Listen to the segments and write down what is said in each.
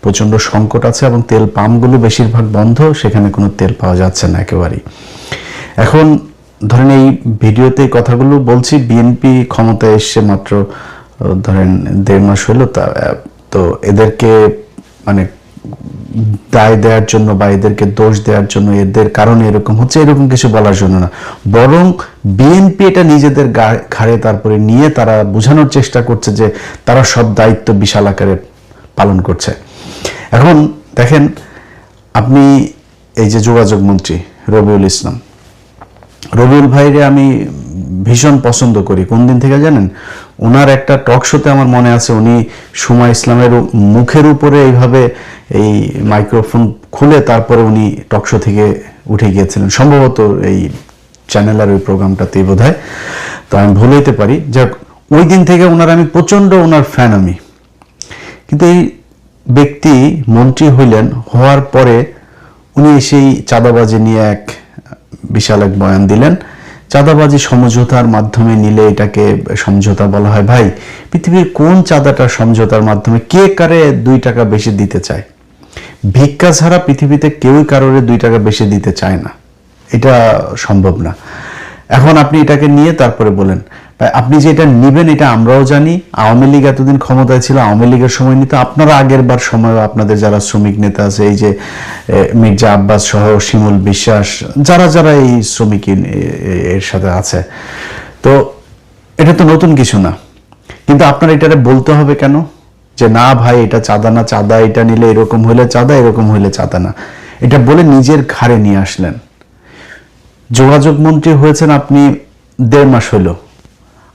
প্রচণ্ড সংকট আছে এবং তেল পাম্পগুলো বেশিরভাগ বন্ধ, সেখানে কোনো তেল পাওয়া যাচ্ছে না একেবারেই। এখন ধরেন এই ভিডিওতে কথাগুলো বলছি, বিএনপি ক্ষমতায় এসছে মাত্র ধরেন 1.5 মাস হলো, তো এদেরকে মানে দায় দেওয়ার জন্য বা এদেরকে দোষ দেওয়ার জন্য, এদের কারণে এরকম হচ্ছে এরকম কিছু বলার জন্য না, বরং বিএনপি এটা নিজেদের ঘাড়ে তারপরে নিয়ে তারা বোঝানোর চেষ্টা করছে যে তারা সব দায়িত্ব বিশাল আকারে পালন করছে। এখন দেখেন, আপনি এই যে যোগাযোগ মন্ত্রী রবিউল ইসলাম, রবিউল ভাইরে আমি ভীষণ পছন্দ করি। কোন দিন থেকে জানেন? ওনার একটা টক শোতে আমার মনে আছে উনি সুমা ইসলামের মুখের উপরে এইভাবে এই মাইক্রোফোন খুলে তারপরে উনি টক শো থেকে উঠে গিয়েছিলেন, সম্ভবত এই চ্যানেলের ওই প্রোগ্রামটাতেই বোধহয়, তো আমি ভুল হইতে পারি। যাক, ওই দিন থেকে ওনার আমি প্রচণ্ড ওনার ফ্যান আমি। কিন্তু এই ব্যক্তি মন্ত্রী হইলেন, হওয়ার পরে উনি সেই চাঁদাবাজি নিয়ে এক বিশাল এক বয়ান দিলেন। চাঁদাবাজি সমঝোতার মাধ্যমে নিলে এটাকে সমঝোতা বলা হয়। ভাই, পৃথিবীর কোন চাঁদাটা সমঝোতার মাধ্যমে? কে কারে 2 টাকা বেশি দিতে চায়? ভিক্ষা ছাড়া পৃথিবীতে কেউই কারোরে 2 টাকা বেশি দিতে চায় না, এটা সম্ভব না। এখন আপনি এটাকে নিয়ে তারপরে বলেন আপনি যে এটা নিবেন, এটা আমরাও জানি। আওয়ামী লীগ এতদিন ক্ষমতায় ছিল, আওয়ামী লীগের সময় নিত, আপনারা আগের বার সময় আপনাদের যারা শ্রমিক নেতা আছে, এই যে মির্জা আব্বাস সহ শিমুল বিশ্বাস, যারা যারা এই শ্রমিক এর সাথে আছে, তো এটা তো নতুন কিছু না। কিন্তু আপনার এটা বলতে হবে কেন যে না ভাই এটা চাঁদা না, চাঁদা এটা নিলে এরকম হইলে চাঁদা, এরকম হইলে চাঁদা না, এটা বলে নিজের ঘাড়ে নিয়ে আসলেন। যোগাযোগ মন্ত্রী হয়েছেন আপনি 1.5 মাস হইল,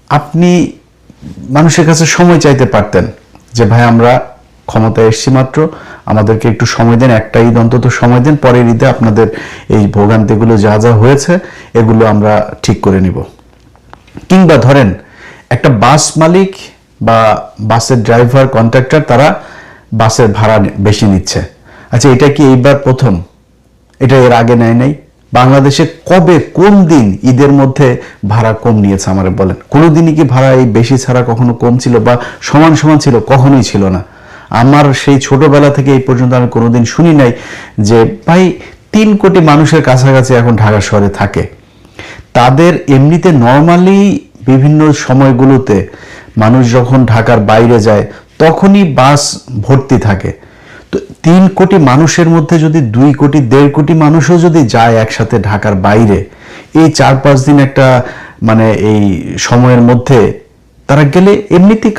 আপনি মানুষের কাছে সময় চাইতে পারতেন যে ভাই আমরা ক্ষমতায় এসছি মাত্র, আমাদেরকে একটু সময় দেন, একটা ঈদ অন্তত সময় দেন, পরের ঈদে আপনাদের এই ভোগান্তিগুলো যা যা হয়েছে এগুলো আমরা ঠিক করে নিব। কিংবা ধরেন একটা বাস মালিক বা বাসের ড্রাইভার, কন্ট্রাক্টর, তারা বাসের ভাড়া বেশি নিচ্ছে। আচ্ছা, এটা কি এইবার প্রথম? এটা এর আগে নেয় নাই? বাংলাদেশে কবে, কোন দিন ঈদের মধ্যে ভাড়া কম নিয়েছে আমারে বলেন? কোনোদিনই কি ভাড়া এই বেশি ছাড়া কখনো কম ছিল বা সমান সমান ছিল? কখনোই ছিল না। আমার সেই ছোটবেলা থেকে এই পর্যন্ত আমি কোনোদিন শুনি নাই যে ভাই 3 কোটি মানুষের কাছাকাছি এখন ঢাকা শহরে থাকে, তাদের এমনিতে নর্মালি বিভিন্ন সময়গুলোতে মানুষ যখন ঢাকার বাইরে যায় তখনই বাস ভর্তি থাকে। তো 3 কোটি মানুষের মধ্যে যদি 2 কোটি 1.5 কোটি মানুষও যদি যায় একসাথে ঢাকার বাইরে, এই 4-5 দিন একটা মানে এই সময়ের মধ্যে তারা গেলে এমনিতেই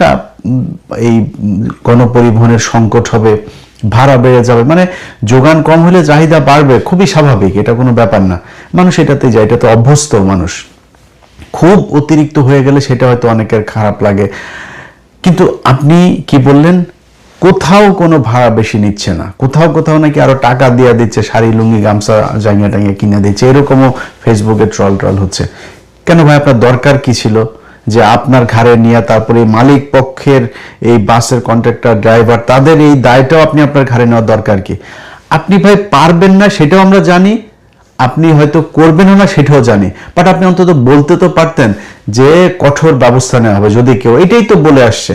এই গণপরিবহনের সংকট হবে, ভাড়া বেড়ে যাবে, মানে যোগান কম হলে চাহিদা বাড়বে, খুবই স্বাভাবিক, এটা কোনো ব্যাপার না। মানুষ এটাতে যায়, এটা তো অভ্যস্ত মানুষ। খুব অতিরিক্ত হয়ে গেলে সেটা হয়তো অনেকের খারাপ লাগে। কিন্তু আপনি কি বললেন? কোথাও কোনো ভাড়া বেশি নিচ্ছে না, কোথাও কোথাও নাকি আরো টাকা দিয়ে দিচ্ছে, শাড়ি লুঙ্গি গামছা জাঙ্গিয়া টাঙ্গিয়া কিনে দিচ্ছে, এরকমও ফেসবুকে ট্রল হচ্ছে। কেন ভাই, আপনার দরকার কি ছিল যে আপনার ঘাড়ে নিয়ে তারপরে মালিক পক্ষের এই বাসের কন্ট্রাক্টর, ড্রাইভার, তাদের এই দায়টাও আপনি আপনার ঘাড়ে নেওয়ার দরকার কি? আপনি ভাই পারবেন না সেটাও আমরা জানি, আপনি হয়তো করবেন না সেটাও জানি, বাট আপনি অন্তত বলতে তো পারতেন যে কঠোর ব্যবস্থা নেওয়া হবে যদি কেউ, এটাই তো বলে আসছে।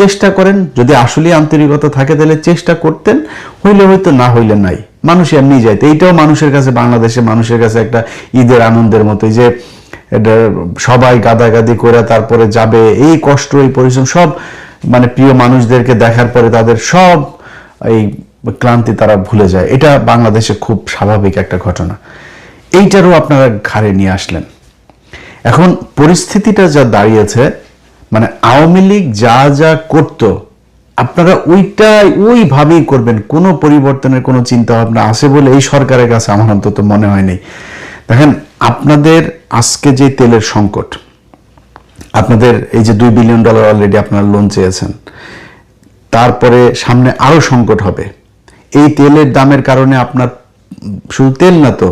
চেষ্টা করেন, যদি আসলে আন্তরিকতা থাকে তাহলে চেষ্টা করতেন, হইলে হয়তো, না হইলে নাই, মানুষ এমনি যাইতে। এইটাও মানুষের কাছে, বাংলাদেশে মানুষের কাছে একটা ঈদের আনন্দের মতো, যে এটা সবাই গাদাগাদি করে তারপরে যাবে, এই কষ্ট এই পরিশ্রম সব মানে প্রিয় মানুষদেরকে দেখার পরে তাদের সব এই ক্লান্তি তারা ভুলে যায়। এটা বাংলাদেশে খুব স্বাভাবিক একটা ঘটনা, এইটারও আপনারা ঘাড়ে নিয়ে আসলেন। এখন পরিস্থিতিটা যা দাঁড়িয়েছে, মানে আওয়ামী লীগ যা যা করতো আপনারা ওইভাবেই করবেন, কোনো পরিবর্তনের কোনো চিন্তা ভাবনা আছে বলে এই সরকারের কাছে আমার অন্তত মনে হয়নি। দেখেন, আপনাদের আজকে যে তেলের সংকট, আপনাদের এই যে $2 বিলিয়ন অলরেডি আপনারা লোন চেয়েছেন, তারপরে সামনে আরো সংকট হবে। এই তেলের দামের কারণে আপনার শুধু তেল না তো,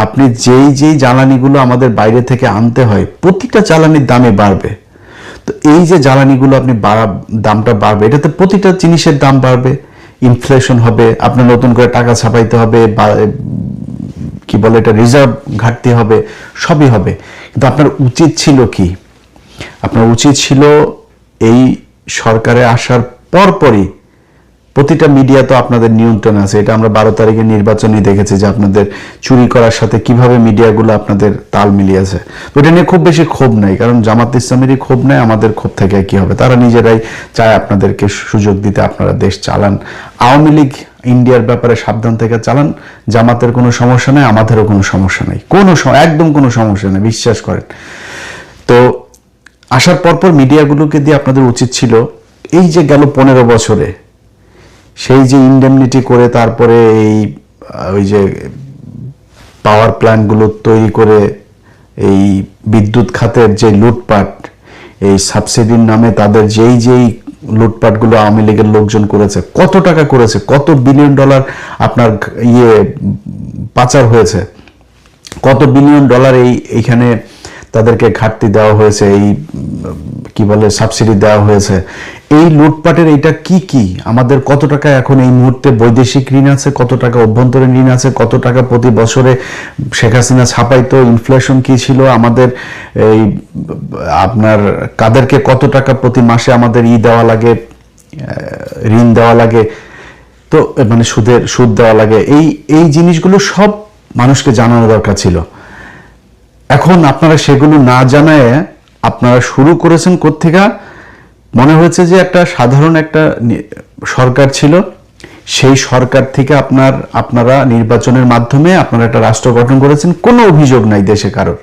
আপনি যেই জ্বালানিগুলো আমাদের বাইরে থেকে আনতে হয়, প্রতিটা জ্বালানির দামে বাড়বে। তো এই যে জ্বালানিগুলো আপনি দামটা বাড়বে, এটাতে প্রতিটা জিনিসের দাম বাড়বে, ইনফ্লেশন হবে, আপনার নতুন করে টাকা ছাপাইতে হবে, কি বলে এটা, রিজার্ভ ঘাটতি হবে, সবই হবে। কিন্তু আপনার উচিত ছিল কি? আপনার উচিত ছিল এই সরকারে আসার পরপরই প্রতিটা মিডিয়া তো আপনাদের নিয়ন্ত্রণ আছে, এটা আমরা 12 তারিখের নির্বাচনই দেখেছি যে আপনাদের চুরি করার সাথে কিভাবে মিডিয়াগুলো আপনাদের তাল মিলিয়েছে। তো এটা নিয়ে খুব বেশি ক্ষোভ নাই, কারণ জামাত ইসলামেরই ক্ষোভ নাই, আমাদের ক্ষোভ থেকে কি হবে, তারা নিজেরাই চায় আপনাদেরকে সুযোগ দিতে, আপনারা দেশ চালান। আওয়ামী লীগ ইন্ডিয়ার ব্যাপারে সাবধান থেকে চালান, জামাতের কোনো সমস্যা নেই, আমাদেরও কোনো সমস্যা নেই, একদম কোনো সমস্যা নেই, বিশ্বাস করেন। তো আসার পরপর মিডিয়াগুলোকে দিয়ে আপনাদের উচিত ছিল এই যে গেল 15 বছরে সেই যে ইন্ডেমনিটি করে তারপরে ওই যে পাওয়ার প্ল্যান্টগুলো তৈরি করে এই বিদ্যুৎ খাতের যে লুটপাট, এই সাবসিডির নামে তাদের যেই লুটপাটগুলো আওয়ামী লীগের লোকজন করেছে, কত টাকা করেছে, কত বিলিয়ন ডলার আপনার পাচার হয়েছে, কত বিলিয়ন ডলার এইখানে তাদেরকে ঘাটতি দেওয়া হয়েছে, এই কি বলে সাবসিডি দেওয়া হয়েছে। এই লুটপাটের এটা কি আমাদের কত টাকা এখন এই মুহূর্তে বৈদেশিক ঋণ আছে, কত টাকা অভ্যন্তরীণ ঋণ আছে, কত টাকা প্রতি বছরে শেখ হাসিনা ছাপাইতো, ইনফ্লেশন কি ছিল আমাদের, এই আপনার কাদেরকে কত টাকা প্রতি মাসে আমাদের দেওয়া লাগে, ঋণ দেওয়া লাগে, তো মানে সুদ দেওয়া লাগে, এই জিনিসগুলো সব মানুষকে জানানো দরকার ছিল। এখন আপনারা সেগুলো না জানায় আপনারা শুরু করেছেন কোত্থেকে, মনে হয়েছে যে একটা সাধারণ একটা সরকার ছিল, সেই সরকার থেকে আপনারা নির্বাচনের মাধ্যমে আপনারা একটা রাষ্ট্র গঠন করেছেন, কোনো অভিযোগ নাই দেশে কারোর।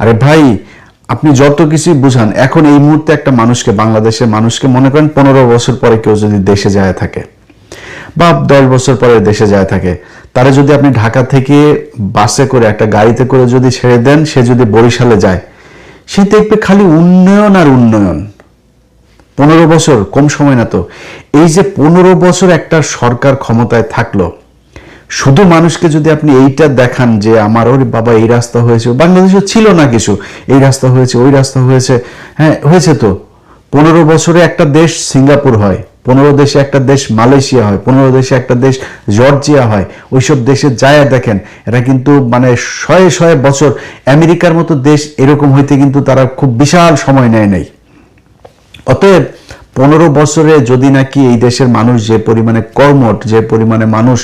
আরে ভাই, আপনি যত কিছু বুঝান, এখন এই মুহূর্তে একটা মানুষকে, বাংলাদেশের মানুষকে মনে করেন 15 বছর পরে কেউ যদি দেশে যায় থাকে বা 10 বছর পরে দেশে যায় থাকে, তারা যদি আপনি ঢাকা থেকে বাসে করে একটা গাড়িতে করে যদি ছেড়ে দেন, সে যদি বরিশালে যায়, সে দেখবে খালি উন্নয়ন আর উন্নয়ন। 15 বছর কম সময় না তো। এই যে 15 বছর একটা সরকার ক্ষমতায় থাকলো, শুধু মানুষকে যদি আপনি এইটা দেখান যে আমার ওরে বাবা এই রাস্তা হয়েছে, বাংলাদেশে ছিল না কিছু, এই রাস্তা হয়েছে, ওই রাস্তা হয়েছে, হ্যাঁ হয়েছে তো। 15 বছরে একটা দেশ সিঙ্গাপুর হয়, 15 দেশে একটা দেশ মালয়েশিয়া হয়, 15 দেশে একটা দেশ জর্জিয়া হয়। ওইসব দেশে যায় দেখেন, এরা কিন্তু মানে শয়ে বছর, আমেরিকার মতো দেশ এরকম হইতে কিন্তু তারা খুব বিশাল সময় নেয় নাই। অতএব 15 বছরে যদি নাকি এই দেশের মানুষ যে পরিমাণে কর্মঠ, যে পরিমাণে মানুষ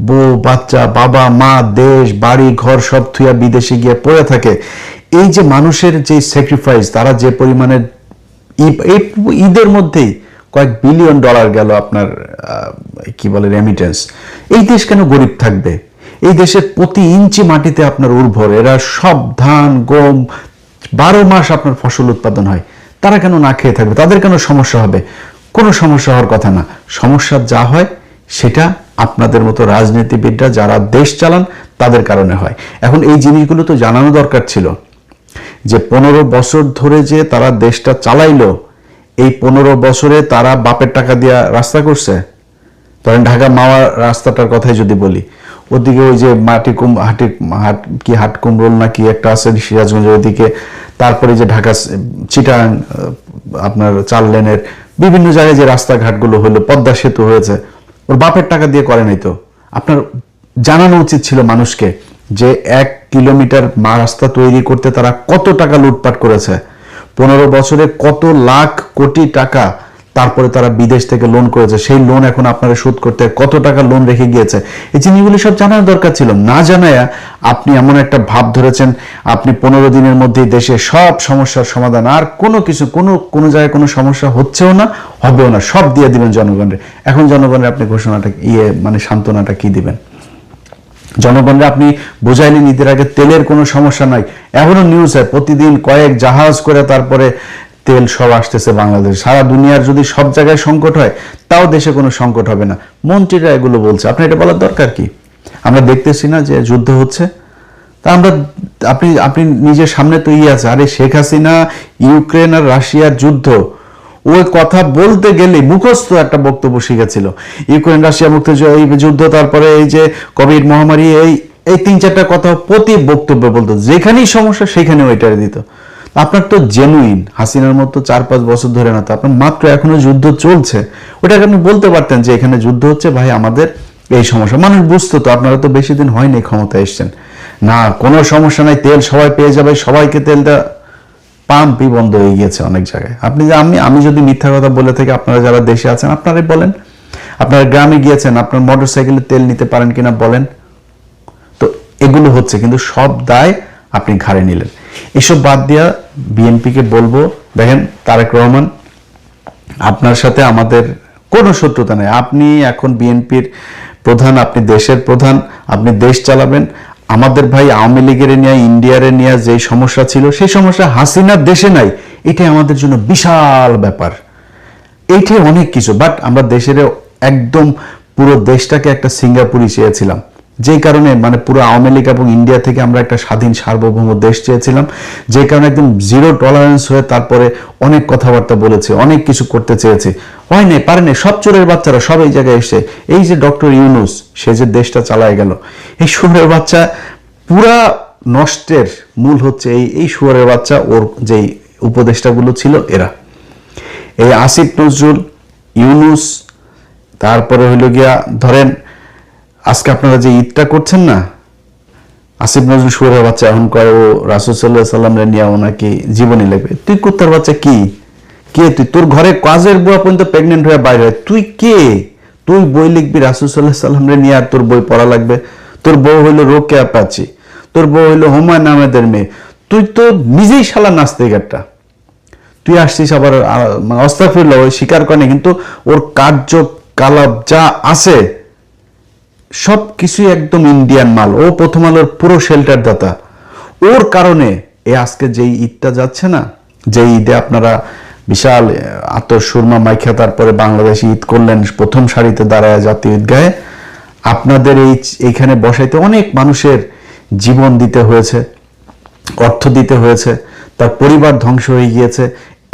বউ বাচ্চা বাবা মা দেশ বাড়ি ঘর সব থুয়া বিদেশে গিয়ে পড়ে থাকে, এই যে মানুষের যে স্যাক্রিফাইস, তারা যে পরিমাণে ঈদের মধ্যেই কয়েক বিলিয়ন ডলার গেল আপনার কি বলে রেমিটেন্স, এই দেশ কেন গরিব থাকবে? এই দেশের প্রতি ইঞ্চি মাটিতে আপনার উর্বর, এরা সব ধান গম 12 মাস আপনার ফসল উৎপাদন হয়, তারা কেন না খেয়ে থাকবে? তাদের কেন সমস্যা হবে? কোনো সমস্যা হওয়ার কথা না। সমস্যা যা হয় সেটা আপনাদের মতো রাজনীতিবিদরা যারা দেশ চালান তাদের কারণে হয়। এখন এই জিনিসগুলো তো জানানো দরকার ছিল যে 15 বছর ধরে যে তারা দেশটা চালাইলো, এই 15 বছরে তারা বাপের টাকা দিয়ে রাস্তা করছে। ধরেন ঢাকা মাওয়া রাস্তাটার কথাই যদি বলি, ওদিকে ওই যে হাট কুমরোল নাকি একটা আছে সিরাজগঞ্জের ওইদিকে, তারপরে যে ঢাকা চিটাগাং আপনার 4 লেনের বিভিন্ন জায়গায় যে রাস্তাঘাটগুলো হলো, পদ্মা সেতু হয়েছে, ওর বাপের টাকা দিয়ে করে নাই তো। আপনার জানানো উচিত ছিল মানুষকে যে 1 কিলোমিটার রাস্তা তৈরি করতে তারা কত টাকা লুটপাট করেছে, 15 বছরে কত লাখ কোটি টাকা তারপরে তারা বিদেশ থেকে লোন করেছে, সেই লোন এখন আপনারা শোধ করতে কত টাকা লোন রেখে গিয়েছে। এই জিনিসগুলি সব জানার দরকার ছিল। না জানায়া আপনি এমন একটা ভাব ধরেছেন আপনি 15 দিনের মধ্যেই দেশে সব সমস্যার সমাধান, আর কোনো কিছু কোনো জায়গায় কোনো সমস্যা হচ্ছেও না, হবেও না, সব দিয়ে দিবেন জনগণের। এখন জনগণের আপনি ঘোষণাটা মানে সান্ত্বনাটা কি দিবেন? জনগণরা আপনি বোঝাইলেন ঈদের আগে তেলের কোনো সমস্যা নাই, এখনো নিউজ হয় প্রতিদিন কয়েক জাহাজ করে তারপরে তেল সব আসতেছে বাংলাদেশ। সারা দুনিয়ার যদি সব জায়গায় সংকট হয় তাও দেশে কোনো সংকট হবে না, মন্ত্রীরা এগুলো বলছে। আপনি এটা বলার দরকার কি? আমরা দেখতেছি না যে যুদ্ধ হচ্ছে? তা আপনি নিজের সামনে তো আছে, আরে শেখ হাসিনা ইউক্রেন আর রাশিয়ার যুদ্ধ, ওই কথা বলতে গেলে মুখস্থ একটা বক্তব্য শিখেছিল, ইউক্রেন রাশিয়া মুক্ত এই যুদ্ধ, তারপরে এই যে কোভিড মহামারী, এই 3-4টা কথা প্রতি বক্তব্যে বলতো, যেখানেই সমস্যা সেখানে ওইটারে দিত। আপনার তো জেনুইন হাসিনার মতো 4-5 বছর ধরে না তো, আপনার মাত্র এখনো যুদ্ধ চলছে, ওটাকে আপনি বলতে পারতেন যে এখানে যুদ্ধ হচ্ছে ভাই, আমাদের এই সমস্যা, মানুষ বুঝতো তো। আপনারা তো বেশি দিন হয়নি ক্ষমতায় এসছেন, না কোনো সমস্যা নাই, তেল সবাই পেয়ে যাবে, সবাইকে তেল দেওয়া, পাম্পই বন্ধ হয়ে গিয়েছে অনেক জায়গায়। আমি যদি মিথ্যা কথা বলে থাকি, আপনারা যারা দেশে আছেন আপনারাই বলেন। আপনারা গ্রামে গিয়েছেন, আপনার মোটরসাইকেলে তেল নিতে পারেন কিনা বলেন তো। এগুলো হচ্ছে, কিন্তু সব দায় আপনি ঘাড়ে নিলেন। এসব বাদ দিয়া বিএনপিকে বলবো, দেখেন তারেক রহমান, আপনার সাথে আমাদের কোনো শত্রুতা নেই। আপনি এখন বিএনপির প্রধান, আপনি দেশের প্রধান, আপনি দেশ চালাবেন। আমাদের ভাই আওয়ামী লীগের নিয়ে, ইন্ডিয়ার নিয়ে যে সমস্যা ছিল, সেই সমস্যা হাসিনার দেশে নাই। এটাই আমাদের জন্য বিশাল ব্যাপার, এইটাই অনেক কিছু। বাট আমরা দেশের একদম পুরো দেশটাকে একটা সিঙ্গাপুরই চেয়েছিলাম, যেই কারণে মানে পুরো আওয়ামী লীগ এবং ইন্ডিয়া থেকে আমরা একটা স্বাধীন সার্বভৌম দেশ চেয়েছিলাম, যে কারণে একদম জিরো টলারেন্স হয়ে তারপরে অনেক কথাবার্তা বলেছে, অনেক কিছু করতে চেয়েছে, হয় নাই, পারেনি। সব চোরের বাচ্চারা সব এই জায়গায় এসে, এই যে ডক্টর ইউনূস, সে যে দেশটা চালায় গেল, এই শুয়োরের বাচ্চা পুরা নষ্টের মূল হচ্ছে এই শুয়োরের বাচ্চা, ওর যেই উপদেষ্টাগুলো ছিল এরা, এই আসিফ নজরুল, ইউনূস, তারপরে হইল গিয়া ধরেন আজকে আপনারা যে ঈদটা করছেন না, আসিফ নজরুল শুয়োরের বাচ্চা এখন কয় ও রাসূল সাল্লাল্লাহু আলাইহি সাল্লামের নিয়ে ওনাকে জীবনী লাগবে। তুই কুত্তার বাচ্চা কি কে? তুই তোর ঘরে কাজের বুয়া পর্যন্ত প্রেগনেন্ট হয়ে বাইরে হয়, তুই কে? তুই বই লিখবি রাসূল সাল্লাল্লাহু আলাইহি সাল্লামের নিয়ে, আর তোর বই পড়া লাগবে? তোর বউ হইলো রোকেয়া পাচি, তোর বউ হইলো হুমায়ুন আহমেদের মেয়ে, তুই তো নিজেই শালা নাস্তিক। তুই আসছিস আবার আস্তাগফিরুল্লাহ, ওই স্বীকার করে, কিন্তু ওর কার্যকলাপ যা আছে সব কিছুই একদম ইন্ডিয়ান মাল। ও প্রথম আলোর পুরো শেল্টার দাতা। ওর কারণে আজকে যেই ঈদটা যাচ্ছে না, যে ঈদে আপনারা বিশাল আতর সুরমা মাইখা তারপরে বাংলাদেশে ঈদ করলেন, প্রথম সারিতে দাঁড়ায় জাতীয় ঈদগাহে, আপনাদের এইখানে বসাইতে অনেক মানুষের জীবন দিতে হয়েছে, অর্থ দিতে হয়েছে, তার পরিবার ধ্বংস হয়ে গিয়েছে,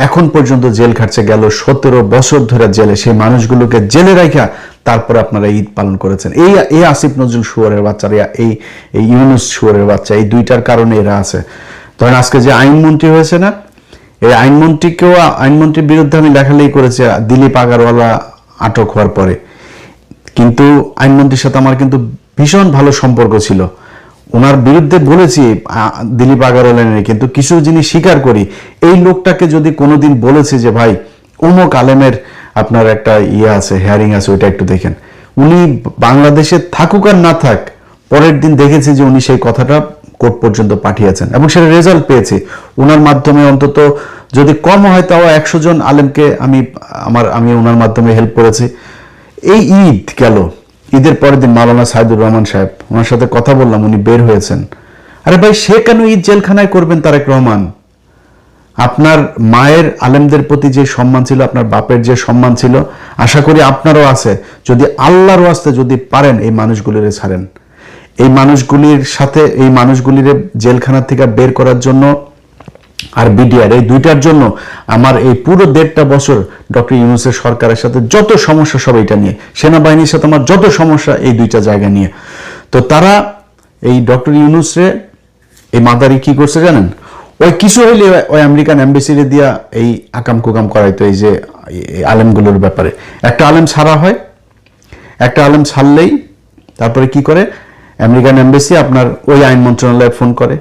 এখন পর্যন্ত জেল খাটছে, গেল 17 বছর ধরে জেলে। সেই মানুষগুলোকে জেলে রাখা তারপরে আপনারা ঈদ পালন করেছেন। এই আসিফ নজরুল শুয়োরের বাচ্চারা, এই ইউনূস শুয়োরের বাচ্চা, এই দুইটার কারণে এরা আছে। ধরেন আজকে যে আইনমন্ত্রী হয়েছে না, এই আইনমন্ত্রীর বিরুদ্ধে আমি লেখালেখি করেছি দিলীপ আগারওয়ালা আটক হওয়ার পরে, কিন্তু আইনমন্ত্রীর সাথে আমার কিন্তু ভীষণ ভালো সম্পর্ক ছিল। ওনার বিরুদ্ধে বলেছি দিলীপ আগারওয়ালা নিয়ে, কিন্তু কিছু জিনিস স্বীকার করি। এই লোকটাকে যদি কোনোদিন বলেছে যে ভাই অমুক আলেমের আপনার একটা আছে, হেয়ারিং আছে, ওইটা একটু দেখেন, উনি বাংলাদেশে থাকুক আর না থাক, পরের দিন দেখেছি যে উনি সেই কথাটা কোর্ট পর্যন্ত পাঠিয়েছেন এবং সেটা রেজাল্ট পেয়েছে। ওনার মাধ্যমে অন্তত যদি কম হয় তাও 100 জন আলেমকে আমি ওনার মাধ্যমে হেল্প করেছি। এই ঈদ গেল, ঈদের পরের দিন মাওলানা সাইদুর রহমান সাহেব, ওনার সাথে কথা বললাম, উনি বের হয়েছেন। আরে ভাই, সে কেন ঈদ জেলখানায় করবেন? তারেক রহমান, আপনার মায়ের আলেমদের প্রতি যে সম্মান ছিল, আপনার বাপের যে সম্মান ছিল, আশা করি আপনারও আছে। যদি আল্লাহর ওয়াস্তে যদি পারেন এই মানুষগুলির ছাড়েন, এই মানুষগুলির সাথে, এই মানুষগুলির জেলখানা থেকে বের করার জন্য আর বিডিআর, এই দুইটার জন্য আমার এই পুরো 1.5 বছর ডক্টর ইউনূসের সরকারের সাথে যত সমস্যা সব এটা নিয়ে, সেনাবাহিনীর সাথে আমার যত সমস্যা এই দুইটা জায়গা নিয়ে। তো তারা এই ডক্টর ইউনূসরে এই মাদারি কি করছে জানেন? ওই কিছু হইলে ওই আমেরিকান এম্বাসিরে দিয়া এই আকাম কুকাম করাইতো, এই যে আলেমগুলোর ব্যাপারে। একটা আলেম ছাড়া হয়, একটা আলেম ছাড়লেই তারপরে কি করে, আমেরিকান এম্বাসি আপনার ওই আইন মন্ত্রণালয়ে ফোন করে,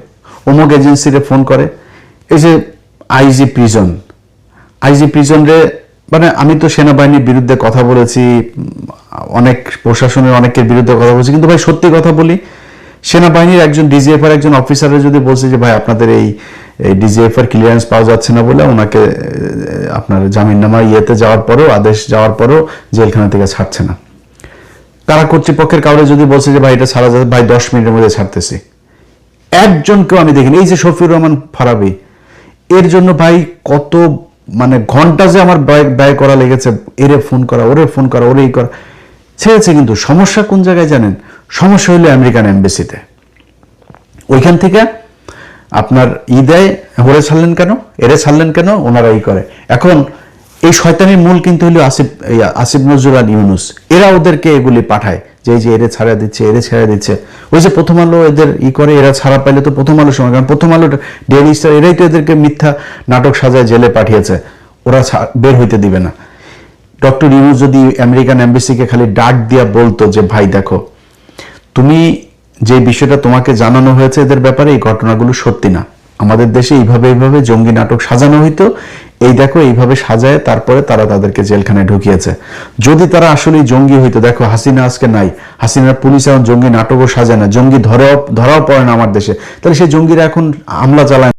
অমুক এজেন্সিরে ফোন করে। এই যে আইজি প্রিজন রে, মানে আমি তো সেনাবাহিনীর বিরুদ্ধে কথা বলেছি, অনেক প্রশাসনের অনেকের বিরুদ্ধে কথা বলেছি, কিন্তু ভাই সত্যি কথা বলি, সেনাবাহিনীর একজন ডিজিএফআর একজন অফিসারের যদি বলছে যে ভাই আপনাদের এই ডিজিএফআর ক্লিয়ারেন্স পাওয়া যাচ্ছে না বলে ওনাকে আপনার জামিননামা যাওয়ার পরেও, আদেশ যাওয়ার পরেও জেলখানা থেকে ছাড়ছে না, কারা কর্তৃপক্ষের কাউরে যদি বলছে যে ভাই এটা ছাড়া যাবে, ভাই 10 মিনিটের মধ্যে ছাড়তেছি, একজনকেও আমি দেখিনি। এই যে শফিউর রহমান ফারাবি, এর জন্য ভাই কত মানে ঘন্টা যে আমার ব্যয় করা লেগেছে, এরে ফোন করা, ওরে ফোন করা, ওরে করা, ছেড়েছে। কিন্তু সমস্যা কোন জায়গায় জানেন? সমস্যা হইলো আমেরিকান এম্বাসিতে। ওইখান থেকে আপনার দেয়, ওরে ছাড়লেন কেন, এরে ছাড়লেন কেন, ওনারা করে। এখন এই শয়তানির মূল কিন্তু হলো আসিফ নজরুল আর ইউনূস। এরা ওদেরকে এগুলি পাঠায় যে এরে ছাড়া দিচ্ছে, এরে ছেড়ে দিচ্ছে। ওই যে প্রথম আলো এদের করে, এরা ছাড়া পাইলে তো প্রথম আলোর সময়, কারণ প্রথম আলো, ডেইলি স্টার, এরাই তো এদেরকে মিথ্যা নাটক সাজায় জেলে পাঠিয়েছে, ওরা বের হইতে দিবে না। ডক্টর ইউনূস যদি আমেরিকান এম্বাসিকে খালি ডাক দিয়া বলতো যে ভাই দেখো, তুমি যে বিষয়টা তোমাকে জানানো হয়েছে এদের ব্যাপারে, এই ঘটনাগুলো সত্যি না, আমাদের দেশে এইভাবে জঙ্গি নাটক সাজানো হইতো, এই দেখো এইভাবে সাজায় তারপরে তারা তাদেরকে জেলখানায় ঢুকিয়েছে। যদি তারা আসলেই জঙ্গি হইতো, দেখো হাসিনা আজকে নাই, হাসিনার পুলিশ এখন জঙ্গি নাটকও সাজায় না, জঙ্গি ধরাও পড়ে না আমার দেশে, তাহলে সেই জঙ্গিরা এখন হামলা চালায়